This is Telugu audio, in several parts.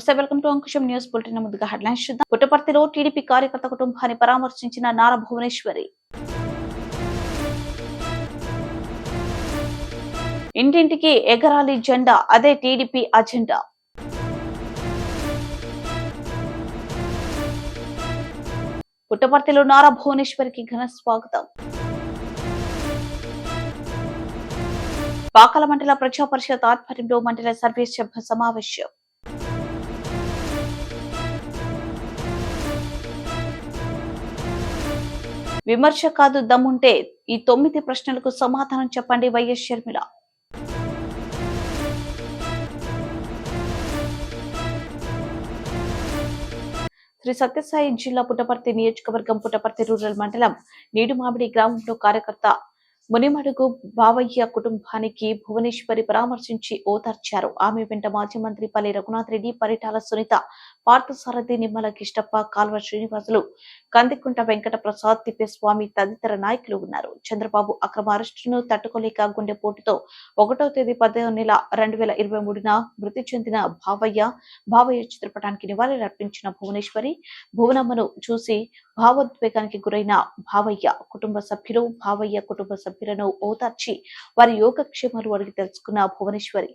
నమస్తే, welcome to Ankusam news bulletin. ముందుగా హెడ్లైన్స్ చూద్దాం. పుట్టపర్తిలో టీడీపీ కార్యకర్త కుటుంబాన్ని పరామర్శించిన నారా భువనేశ్వరి. ఇంటింటికి ఎగరాలి జెండా, అదే టీడీపీ అజెండా. పుట్టపర్తిలో నారా భువనేశ్వరికి ఘన స్వాగతం. పాకాల మండల ప్రజా పరిషత్ ఆధ్వర్యంలో మండల సర్వీస్ సభ్య సమావేశం. విమర్శ కాదు, దమ్ముంటే ఈ 9 ప్రశ్నలకు సమాధానం చెప్పండి వైఎస్ షర్మిల. శ్రీ సత్యసాయి జిల్లా పుట్టపర్తి నియోజకవర్గం పుట్టపర్తి రూరల్ మండలం నీడుమామిడి గ్రామంలో కార్యకర్త మునిమడుగు బావయ్య కుటుంబానికి భువనేశ్వరి పరామర్శించి ఓదార్చారు. ఆమె వెంట మాజీ మంత్రి పల్లి రఘునాథ్ రెడ్డి, పరిటాల సునీత, పార్థసారథి, నిమ్మల కిష్టప్ప, కాల్వ శ్రీనివాసులు, కందికుంట వెంకట ప్రసాద్, తిప్పేస్వామి తదితర నాయకులు ఉన్నారు. చంద్రబాబు అక్రమ అరెస్టును తట్టుకోలేక గుండెపోటుతో 1వ తేదీ 10వ నెల 2023న మృతి చెందిన బావయ్య చిత్రపటానికి నివాళులర్పించిన భువనేశ్వరి, భువనమ్మను చూసి భావోద్వేగానికి గురైన బావయ్య కుటుంబ సభ్యులను ఓదార్చి వారి యోగక్షేమాలు అడిగి తెలుసుకున్న భువనేశ్వరి,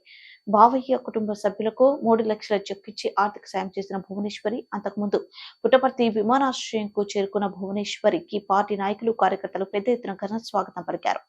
బావయ్య కుటుంబ సభ్యులకు 3 లక్షల చెక్ ఇచ్చి ఆర్థిక సాయం చేసిన భువనేశ్వరి, అంతకుముందు పుట్టపర్తి విమానాశ్రయంకు చేరుకున్న భువనేశ్వరికి పార్టీ నాయకులు, కార్యకర్తలు పెద్ద ఎత్తున ఘన స్వాగతం పలికారు.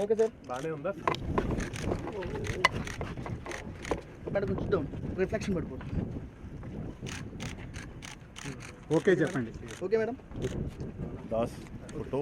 ఓకే సార్, బాగానే ఉందా? కొంచెం రిఫ్లెక్షన్ పడిపోతుంది. ఓకే చెప్పండి. Okay madam. దాస్ ఫోటో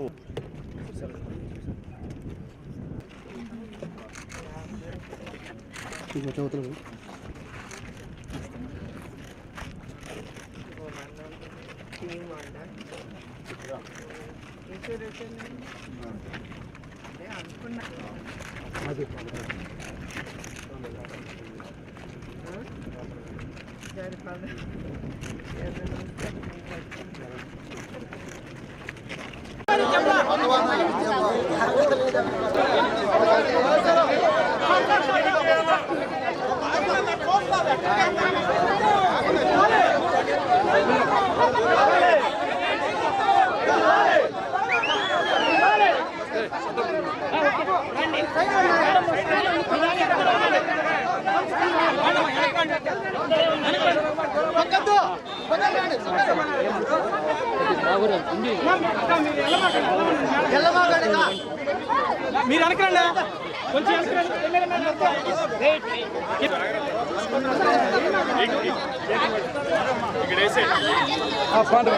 మీరు అనకండి, కొంచెం ఆర్డర్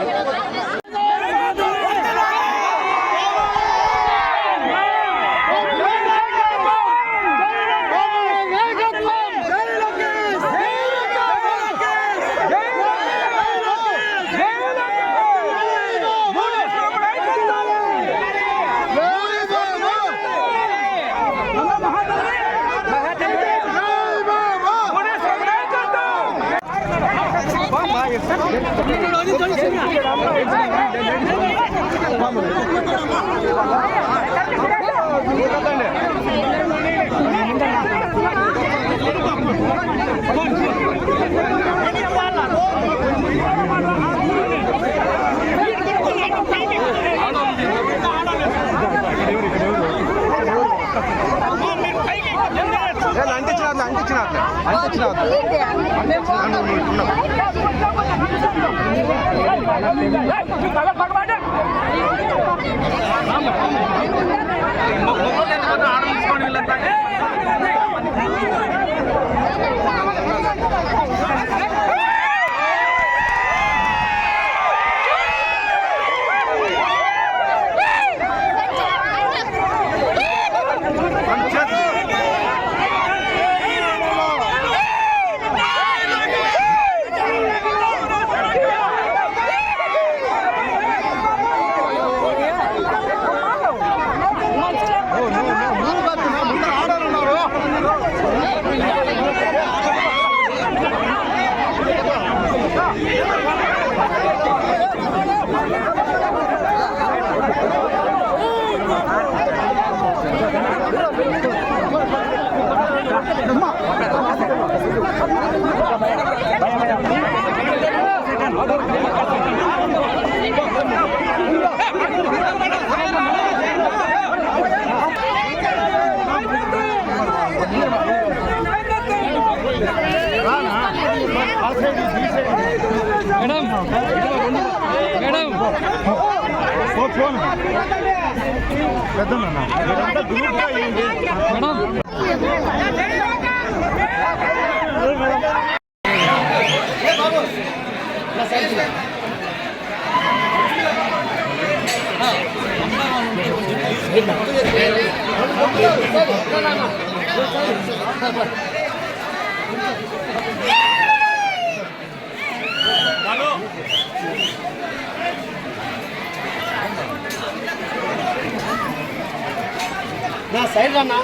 నా సైడ్ రానా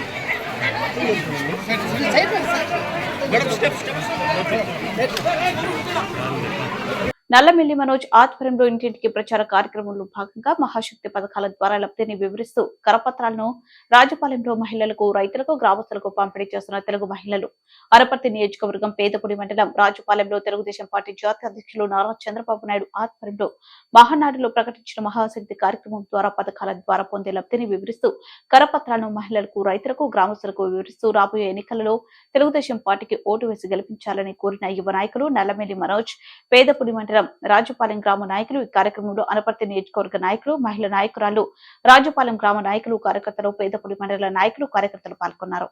నల్లమిల్లి మనోజ్ ఆధ్వర్యంలో ఇంటింటికి ప్రచార కార్యక్రమంలో భాగంగా మహాశక్తి పథకాల ద్వారా లబ్ధిని వివరిస్తూ కరపత్రాలను రాజపాలెంలో మహిళలకు, రైతులకు, గ్రామస్తులకు పంపిణీ చేస్తున్న తెలుగు మహిళలు. అనపర్తి నియోజకవర్గం పేదపుడి మండలం రాజపాలెంలో తెలుగుదేశం పార్టీ జాతీయ అధ్యక్షులు నారా చంద్రబాబు నాయుడు ఆధ్వర్యంలో మహానాడులో ప్రకటించిన మహాశక్తి కార్యక్రమం ద్వారా పథకాల ద్వారా పొందే లబ్ధిని వివరిస్తూ కరపత్రాలను మహిళలకు, రైతులకు, గ్రామస్తులకు వివరిస్తూ రాబోయే ఎన్నికలలో తెలుగుదేశం పార్టీకి ఓటు వేసి గెలిపించాలని కోరిన యువ నాయకులు నల్లమిల్లి మనోజ్, పేదపుడి మండలం రాజపాలెం గ్రామ నాయకులు. ఈ కార్యక్రమంలో అనపర్తి నియోజకవర్గ నాయకులు, మహిళా నాయకురాలు, రాజపాలెం గ్రామ నాయకులు, కార్యకర్తలు, పేదపుడి మండల నాయకులు, కార్యకర్తలు పాల్గొన్నారు.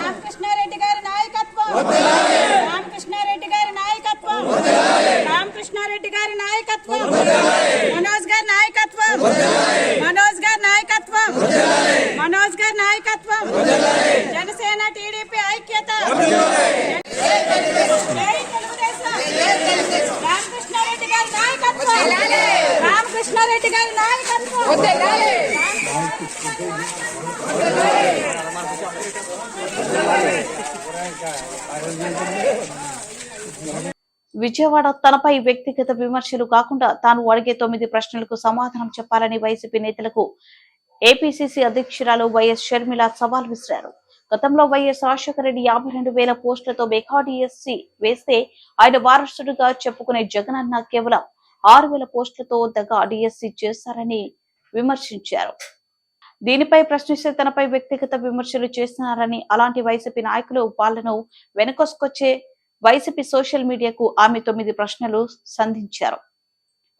రామకృష్ణారెడ్డి గారి నాయకత్వం, రామకృష్ణారెడ్డి గారి నాయకత్వం, రామకృష్ణారెడ్డి గారి నాయకత్వం, మనోజ్ గారి నాయకత్వం, మనోజ్ గారి నాయకత్వం, మనోజ్ గారి నాయకత్వం, జనసేన టీడీపీ ఐక్యత, రామకృష్ణారెడ్డి గారి నాయకత్వం, రామకృష్ణారెడ్డి గారి నాయకత్వం. విజయవాడ తనపై వ్యక్తిగత విమర్శలు కాకుండా తాను అడిగే 9 ప్రశ్నలకు సమాధానం చెప్పాలని వైసీపీ నేతలకు ఏపీసీసీ అధ్యక్షురాలు వైఎస్ షర్మిల సవాల్ విసిరారు. గతంలో వైఎస్ రాజశేఖర రెడ్డి 52,000 పోస్టులతో మెగా డిఎస్సీ వేస్తే ఆయన వారసుడిగా చెప్పుకునే జగనన్న కేవలం 6,000 పోస్టులతో దగా డిఎస్సీ చేశారని విమర్శించారు. దీనిపై ప్రశ్నిస్తే తనపై వ్యక్తిగత విమర్శలు చేస్తున్నారని, అలాంటి వైసీపీ నాయకులు వాళ్లను వెనకొసుకొచ్చే వైసీపీ సోషల్ మీడియాకు ఆమె 9 ప్రశ్నలు సంధించారు.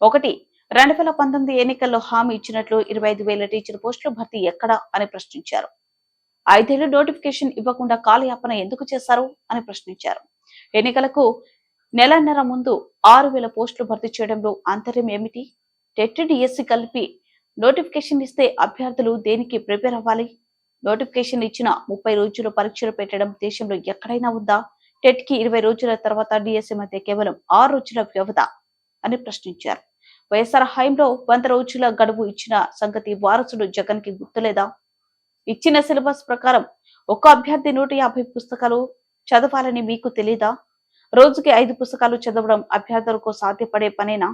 1. 2019 ఎన్నికల్లో హామీ ఇచ్చినట్లు 25,000 టీచర్ పోస్టులు భర్తీ ఎక్కడా అని ప్రశ్నించారు. 5 ఏళ్లు నోటిఫికేషన్ ఇవ్వకుండా కాలయాపన ఎందుకు చేశారు అని ప్రశ్నించారు. ఎన్నికలకు నెలన్నర ముందు 6,000 పోస్టులు భర్తీ చేయడంలో అంతర్యం ఏమిటి? టెట్, డిఎస్సీ కలిపి నోటిఫికేషన్ ఇస్తే అభ్యర్థులు దేనికి ప్రిపేర్ అవ్వాలి? నోటిఫికేషన్ ఇచ్చిన 30 రోజులు పరీక్షలు పెట్టడం దేశంలో ఎక్కడైనా ఉందా? టెట్ కి 20 రోజుల తర్వాత డిఎస్సీ మధ్య కేవలం 6 రోజుల వ్యవధ అని ప్రశ్నించారు. వైఎస్ఆర్ హయాంలో 100 రోజుల గడువు ఇచ్చిన సంగతి వారసుడు జగన్ కి గుర్తులేదా? ఇచ్చిన సిలబస్ ప్రకారం ఒక్క అభ్యర్థి 150 పుస్తకాలు చదవాలని మీకు తెలీదా? రోజుకి 5 పుస్తకాలు చదవడం అభ్యర్థులకు సాధ్యపడే పనేనా?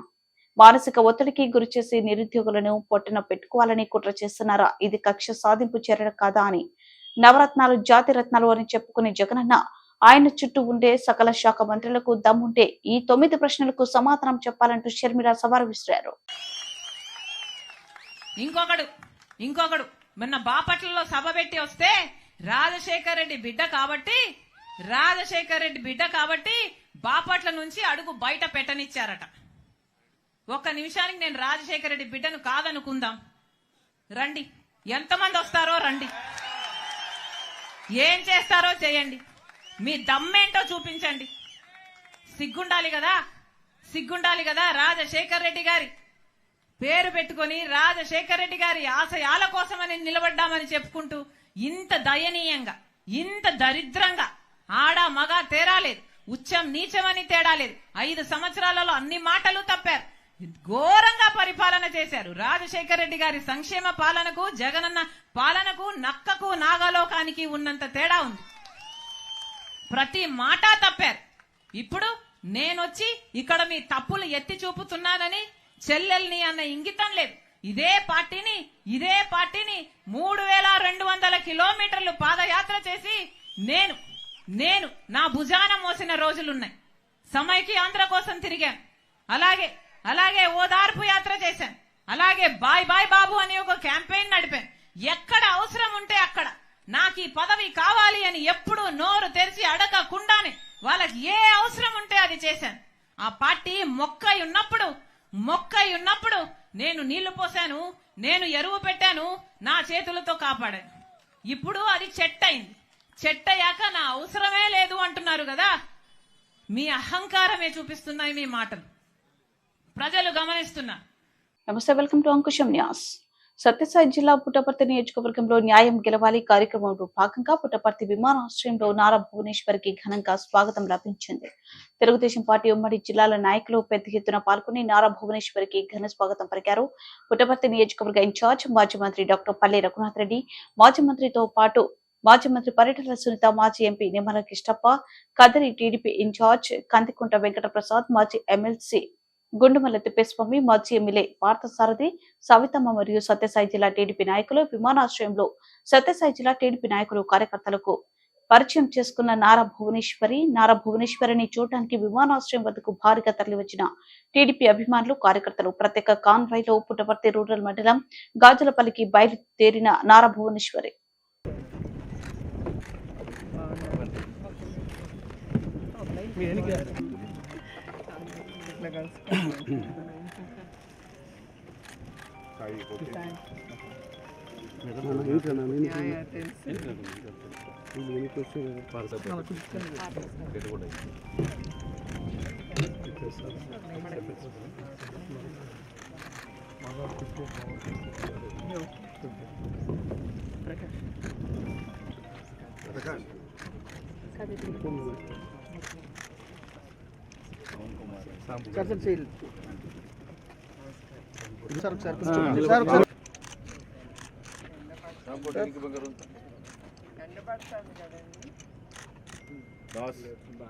మానసిక ఒత్తిడికి గురిచేసి నిరుద్యోగులను పొట్టన పెట్టుకోవాలని కుట్ర చేస్తున్నారా? ఇది కక్ష సాధింపు చర్య కాదా అని నవరత్నాలు, జాతి రత్నాలు అని చెప్పుకునే జగనన్న, ఆయన చుట్టూ ఉండే సకల శాఖ మంత్రులకు దమ్ముంటే ఈ 9 ప్రశ్నలకు సమాధానం చెప్పాలంటూ షర్మిల సవాల్ విసిరారు. ఇంకొకడు మొన్న బాపట్లలో సభ పెట్టి వస్తే రాజశేఖర్ రెడ్డి బిడ్డ కాబట్టి బాపట్ల నుంచి అడుగు బయట పెట్టనిచ్చారట. ఒక్క నిమిషానికి నేను రాజశేఖర రెడ్డి బిడ్డను కాదనుకుందాం. రండి, ఎంతమంది వస్తారో రండి, ఏం చేస్తారో చేయండి, మీ దమ్మేంటో చూపించండి. సిగ్గుండాలి కదా రాజశేఖర రెడ్డి గారి పేరు పెట్టుకొని రాజశేఖర రెడ్డి గారి ఆశయాల కోసమని నిలబడ్డామని చెప్పుకుంటూ ఇంత దయనీయంగా, ఇంత దరిద్రంగా, ఆడ మగ తేడా లేదు, ఉచ్చం నీచమని తేడా లేదు, 5 సంవత్సరాలలో అన్ని మాటలు తప్పారు. ఘోరంగా పరిపాలన చేశారు. రాజశేఖర రెడ్డి గారి సంక్షేమ పాలనకు జగనన్న పాలనకు నక్కకు నాగలోకానికి ఉన్నంత తేడా ఉంది. ప్రతి మాట తప్పారు. ఇప్పుడు నేనొచ్చి ఇక్కడ మీ తప్పులు ఎత్తి చూపుతున్నానని చెల్లెల్ని అన్న ఇంగితం లేదు. ఇదే పార్టీని 3200 కిలోమీటర్లు పాదయాత్ర చేసి నేను నా భుజాన మోసిన రోజులున్నాయి. సమైకి ఆంధ్ర కోసం తిరిగాను. అలాగే ఓదార్పు యాత్ర చేశాను. అలాగే బాయ్ బాయ్ బాబు అని ఒక క్యాంపెయిన్ నడిపాను. ఎక్కడ అవసరం ఉంటే అక్కడ నాకు ఈ పదవి కావాలి అని ఎప్పుడు నోరు తెరిచి అడగకుండానే వాళ్ళకి ఏ అవసరం ఉంటే అది చేశాను. ఆ పార్టీ మొక్కై ఉన్నప్పుడు నేను నీళ్లు పోసాను, నేను ఎరువు పెట్టాను, నా చేతులతో కాపాడాను. ఇప్పుడు అది చెట్టయింది. చెట్టయ్యాక నా అవసరమే లేదు అంటున్నారు కదా. మీ అహంకారమే చూపిస్తున్నాయి మీ మాటలు. ప్రజలు గమనిస్తున్నారు. నమస్తే, welcome to Ankusam news. Sathya Sai జిల్లా పుట్టపర్తి నియోజకవర్గంలో న్యాయం గెలవాలి కార్యక్రమంలో భాగంగా పుట్టపర్తి విమానాశ్రయంలో నారా భువనేశ్వరికి ఘనంగా స్వాగతం లభించింది. తెలుగుదేశం పార్టీ ఉమ్మడి జిల్లాల నాయకులు పెద్ద ఎత్తున పాల్గొని నారా భువనేశ్వరికి ఘన స్వాగతం పలికారు. పుట్టపర్తి నియోజకవర్గ ఇన్ఛార్జ్ మాజీ మంత్రి డాక్టర్ పల్లె రఘునాథ్ రెడ్డి, మాజీ మంత్రితో పాటు మాజీ మంత్రి పరిటాల సునీత, మాజీ MP Nimmala Kishtappa, Kadiri TDP in-charge Kandikunta Venkata Prasad, మాజీ ఎమ్మెల్సీ గుండుమల్ల తిప్పేస్వామి, మాజీ ఎమ్మెల్యే పార్థసారథి, సవితమ్మ మరియు సత్యసాయి జిల్లా టీడీపీ నాయకులు విమానాశ్రయంలో సత్యసాయి జిల్లా టీడీపీ నాయకులు కార్యకర్తలకు పరిచయం చేసుకున్న నారా భువనేశ్వరిని చూడటానికి విమానాశ్రయం వద్దకు భారీగా తరలివచ్చిన టీడీపీ అభిమానులు, కార్యకర్తలు ప్రత్యేక కాన్వాయ్లో పుట్టపర్తి రూరల్ మండలం గాజులపల్లికి బయలుదేరిన నారా భువనేశ్వరి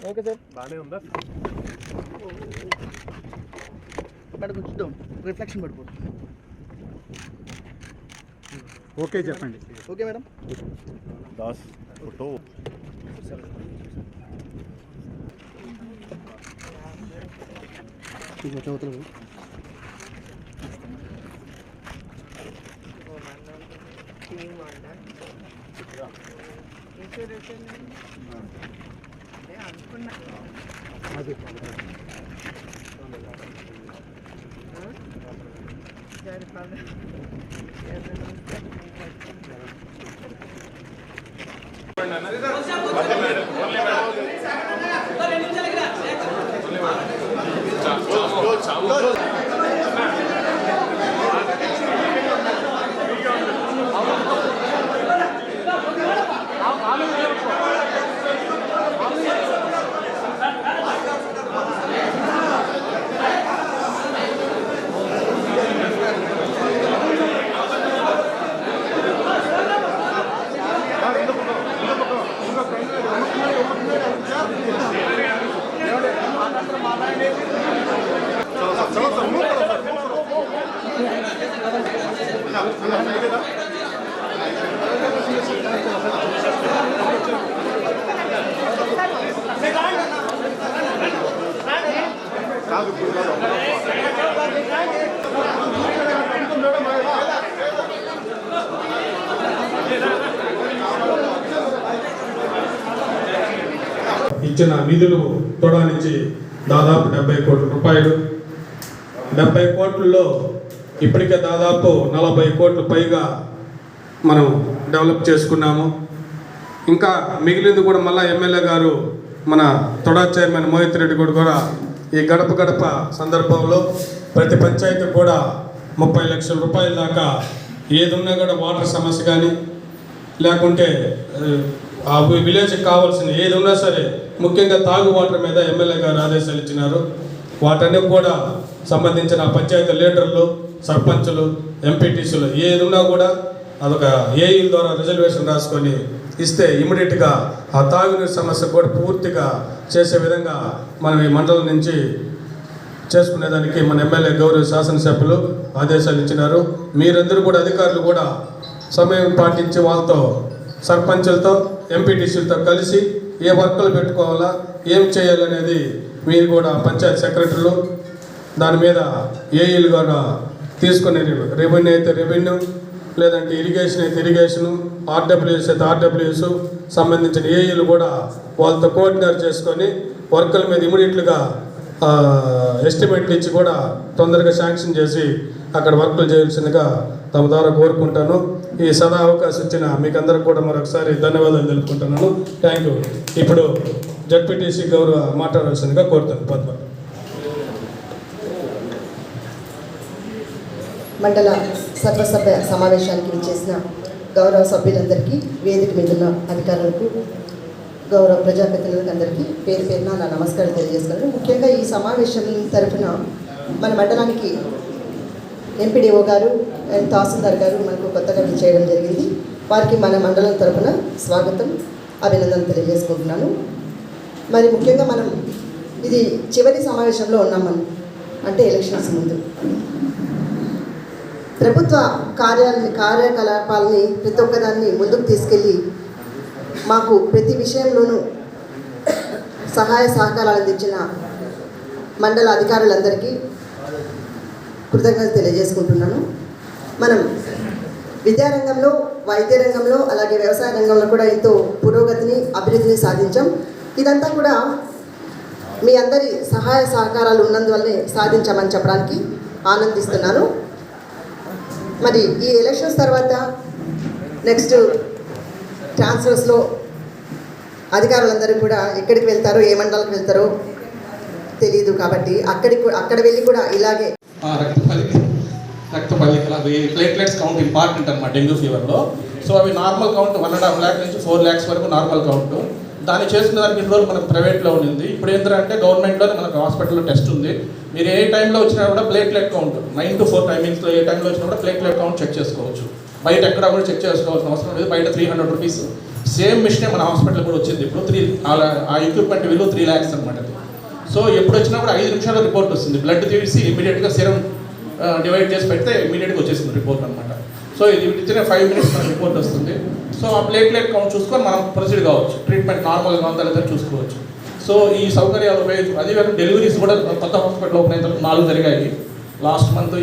ఓకే సార్, బాగానే ఉందా? మేడం కొంచెం రిఫ్లెక్షన్ పడిపోతుంది. ఓకే చెప్పండి. Okay madam. 10 ఫోటో. ఇచ్చిన నిధులు తోడా నుంచి దాదాపు 70 కోట్ల రూపాయలు. 70 కోట్లలో ఇప్పటికే దాదాపు 40 కోట్ల పైగా మనం డెవలప్ చేసుకున్నాము. ఇంకా మిగిలింది కూడా మళ్ళీ ఎమ్మెల్యే గారు మన తొడా చైర్మన్ మోహిత్ రెడ్డి కూడా ఈ గడప సందర్భంలో ప్రతి పంచాయతీ కూడా 30 లక్షల రూపాయల దాకా ఏది ఉన్నా కూడా వాటర్ సమస్య కానీ లేకుంటే ఆ విలేజ్కి కావాల్సిన ఏది ఉన్నా సరే ముఖ్యంగా తాగు వాటర్ మీద ఎమ్మెల్యే గారు ఆదేశాలు ఇచ్చినారు. వాటన్ని కూడా సంబంధించిన పంచాయతీ లీడర్లు, సర్పంచులు, ఎంపీటీసీలు ఏది ఉన్నా కూడా అదొక ఏఈల ద్వారా రిజర్వేషన్ రాసుకొని ఇస్తే ఇమీడియట్గా ఆ తాగునీరు సమస్య కూడా పూర్తిగా చేసే విధంగా మనం ఈ మండలం నుంచి చేసుకునేదానికి మన ఎమ్మెల్యే గౌరవ శాసనసభ్యులు ఆదేశాలు ఇచ్చినారు. మీరందరూ కూడా అధికారులు కూడా సమయం పాటించి వాళ్ళతో, సర్పంచులతో, ఎంపీటీసీలతో కలిసి ఏ వర్కులు పెట్టుకోవాలా, ఏం చేయాలనేది మీరు కూడా పంచాయతీ సెక్రటరీలు దాని మీద ఏఈలు కూడా తీసుకునే, రెవెన్యూ అయితే రెవెన్యూ, లేదంటే ఇరిగేషన్ అయితే ఇరిగేషను, ఆర్డబ్ల్యూఎస్ అయితే ఆర్డబ్ల్యూఎస్ సంబంధించిన ఏఈలు కూడా వాళ్ళతో కోఆర్డినేట్ చేసుకొని వర్కుల మీద ఇమీడియట్గా ఎస్టిమేట్లు ఇచ్చి కూడా తొందరగా శాంక్షన్ చేసి అక్కడ వర్కులు చేయాల్సిందిగా తమ ద్వారా కోరుకుంటాను. ఈ సదా అవకాశం ఇచ్చిన మీకు అందరికి కూడా మరొకసారి ధన్యవాదాలు తెలుపుకుంటున్నాను. Thank you. ఇప్పుడు జడ్పీటీసీ గౌరవ మాట్లాడాల్సిందిగా కోరుతాను. పద్మ. మండల సర్వసభ్య సమావేశానికి విచ్చేసిన గౌరవ సభ్యులందరికీ, వేదిక మీద ఉన్న అధికారులకు, గౌరవ ప్రజాప్రతినిధులకు అందరికీ పేరు పేరున నా నమస్కారం తెలియజేస్తున్నాను. ముఖ్యంగా ఈ సమావేశం తరఫున మన మండలానికి ఎంపీడీఓ గారు అండ్ తహసీల్దార్ గారు మనకు కొత్తగా చేయడం జరిగింది. వారికి మన మండలం తరఫున స్వాగతం, అభినందనలు తెలియజేసుకుంటున్నాను. మరి ముఖ్యంగా మనం ఇది చివరి సమావేశంలో ఉన్నాం. మనం అంటే ఎలక్షన్స్ ముందు ప్రభుత్వ కార్యకలాపాలని ప్రతి ఒక్కదాన్ని ముందుకు తీసుకెళ్ళి మాకు ప్రతి విషయంలోనూ సహాయ సహకారాలు అందించిన మండల అధికారులందరికీ కృతజ్ఞతలు తెలియజేసుకుంటున్నాను. మనం విద్యారంగంలో, వైద్య రంగంలో, అలాగే వ్యవసాయ రంగంలో కూడా ఎంతో పురోగతిని, అభివృద్ధిని సాధించాం. ఇదంతా కూడా మీ అందరి సహాయ సహకారాలు ఉన్నందువల్లే సాధించామని చెప్పడానికి ఆనందిస్తున్నాను. మరి ఈ ఎలక్షన్స్ తర్వాత నెక్స్ట్ ట్రాన్స్ఫర్స్లో అధికారులందరూ కూడా ఎక్కడికి వెళ్తారో, ఏ మండలానికి వెళ్తారో తెలియదు. కాబట్టి అక్కడ వెళ్ళి కూడా ఇలాగే రక్తపల్లికలు అవి ప్లేట్లెట్స్ కౌంట్ ఇంపార్టెంట్ అన్నమాట డెంగ్యూ ఫీవర్లో. సో అవి నార్మల్ కౌంట్ 1.5 lakh నుంచి 4 lakhs వరకు నార్మల్ కౌంట్. దాన్ని చేసుకున్న దానికి ఇన్ని రోజులు మనకు ప్రైవేట్లో ఉండింది. ఇప్పుడు ఏంటంటే గవర్నమెంట్లోనే మనకు హాస్పిటల్లో టెస్ట్ ఉంది. మీరు ఏ టైంలో వచ్చినా కూడా ప్లేట్లెట్ కౌంట్ 9 to 4 టైమింగ్స్లో ఏ టైంలో వచ్చినా కూడా ప్లేట్లెట్ కౌంట్ చెక్ చేసుకోవచ్చు. బయట ఎక్కడ కూడా చెక్ చేసుకోవాల్సిన అవసరం లేదు. బయట 300 rupees సేమ్ మిషనే మన హాస్పిటల్ కూడా వచ్చింది. ఇప్పుడు ఆ ఎక్విప్మెంట్ విలువ 3 lakhs అనమాట. సో ఎప్పుడు వచ్చినా కూడా 5 నిమిషాల్లో రిపోర్ట్ వస్తుంది. బ్లడ్ తీసి ఇమీడియట్గా సిరం డివైడ్ చేసి పెడితే ఇమీడియట్గా వచ్చేస్తుంది రిపోర్ట్ అనమాట. సో ఇది ఇచ్చిన 5 minutes మనకు రిపోర్ట్ వస్తుంది. సో ఆ ప్లేట్లెట్ కౌంట్ చూసుకొని మనం ప్రొసీడ్ కావచ్చు. ట్రీట్మెంట్ నార్మల్గా ఉందా లేదా చూసుకోవచ్చు. సో ఈ సౌకర్యాలు ఉపయోగించు. అదేవిధంగా డెలివరీస్ కూడా కొత్త హాస్పిటల్ ఓపెన్ అయిన 4 జరిగాయి లాస్ట్ మంత్.